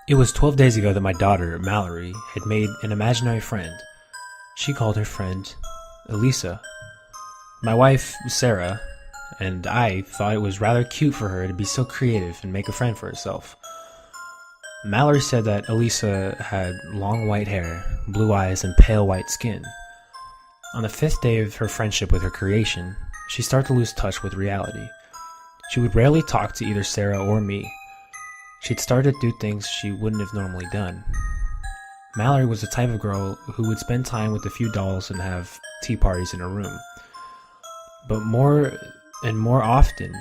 It was 12 days ago that my daughter, Mallory, had made an imaginary friend. She called her friend Eliza. My wife, Sarah, and I thought it was rather cute for her to be so creative and make a friend for herself. Mallory said that Eliza had long white hair, blue eyes, and pale white skin. On the 5th day of her friendship with her creation, she started to lose touch with reality. She would rarely talk to either Sarah or me. She'd started to do things she wouldn't have normally done. Mallory was the type of girl who would spend time with a few dolls and have tea parties in her room. But more and more often,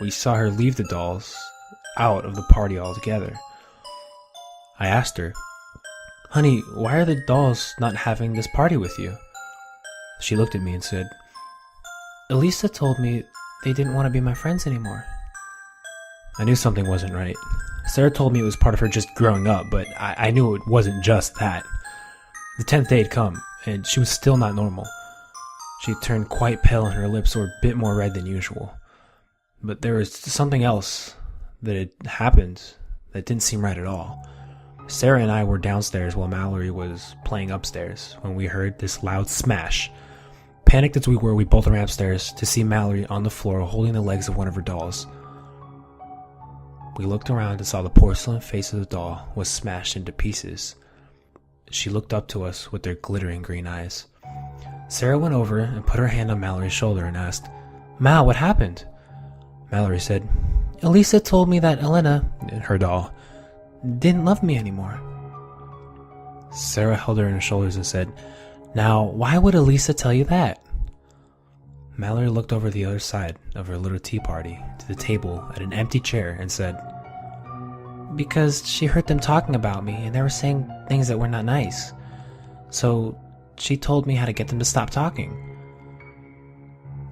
we saw her leave the dolls out of the party altogether. I asked her, "Honey, why are the dolls not having this party with you?" She looked at me and said, "Eliza told me they didn't want to be my friends anymore." I knew something wasn't right. Sarah told me it was part of her just growing up, but I knew it wasn't just that. The 10th day had come, and she was still not normal. She had turned quite pale and her lips were a bit more red than usual. But there was something else that had happened that didn't seem right at all. Sarah and I were downstairs while Mallory was playing upstairs when we heard this loud smash. Panicked as we were, we both ran upstairs to see Mallory on the floor holding the legs of one of her dolls. We looked around and saw the porcelain face of the doll was smashed into pieces. She looked up to us with their glittering green eyes. Sarah went over and put her hand on Mallory's shoulder and asked, "Mal, what happened?" Mallory said, "Eliza told me that Elena, her doll, didn't love me anymore." Sarah held her in her shoulders and said, "Now, why would Eliza tell you that?" Mallory looked over the other side of her little tea party to the table at an empty chair and said, "Because she heard them talking about me and they were saying things that were not nice. So she told me how to get them to stop talking."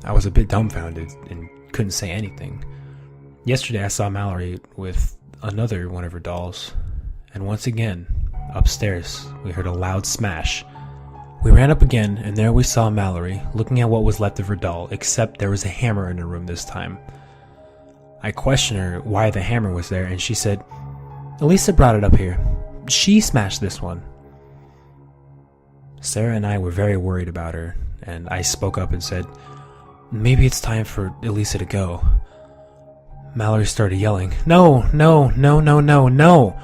I was a bit dumbfounded and couldn't say anything. Yesterday I saw Mallory with another one of her dolls, and once again, upstairs, we heard a loud smash. We ran up again, and there we saw Mallory, looking at what was left of her doll, except there was a hammer in her room this time. I questioned her why the hammer was there, and she said, "Eliza brought it up here. She smashed this one." Sarah and I were very worried about her, and I spoke up and said, "Maybe it's time for Eliza to go." Mallory started yelling, "No, no, no, no, no, no!"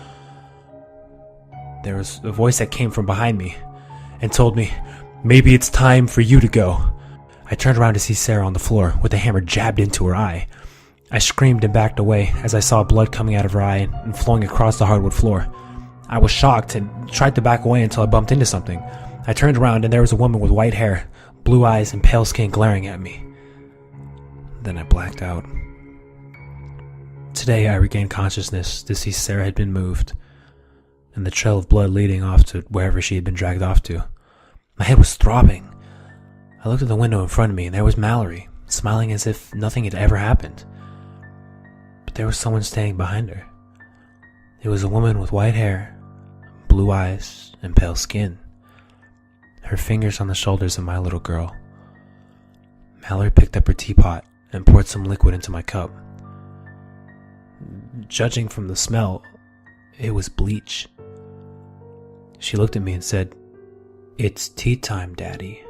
There was a voice that came from behind me and told me, "Maybe it's time for you to go." I turned around to see Sarah on the floor with the hammer jabbed into her eye. I screamed and backed away as I saw blood coming out of her eye and flowing across the hardwood floor. I was shocked and tried to back away until I bumped into something. I turned around and there was a woman with white hair, blue eyes, and pale skin glaring at me. Then I blacked out. Today I regained consciousness to see Sarah had been moved, and the trail of blood leading off to wherever she had been dragged off to. My head was throbbing. I looked at the window in front of me, and there was Mallory, smiling as if nothing had ever happened. But there was someone standing behind her. It was a woman with white hair, blue eyes, and pale skin. Her fingers on the shoulders of my little girl. Mallory picked up her teapot and poured some liquid into my cup. Judging from the smell, it was bleach. She looked at me and said, "It's tea time, Daddy."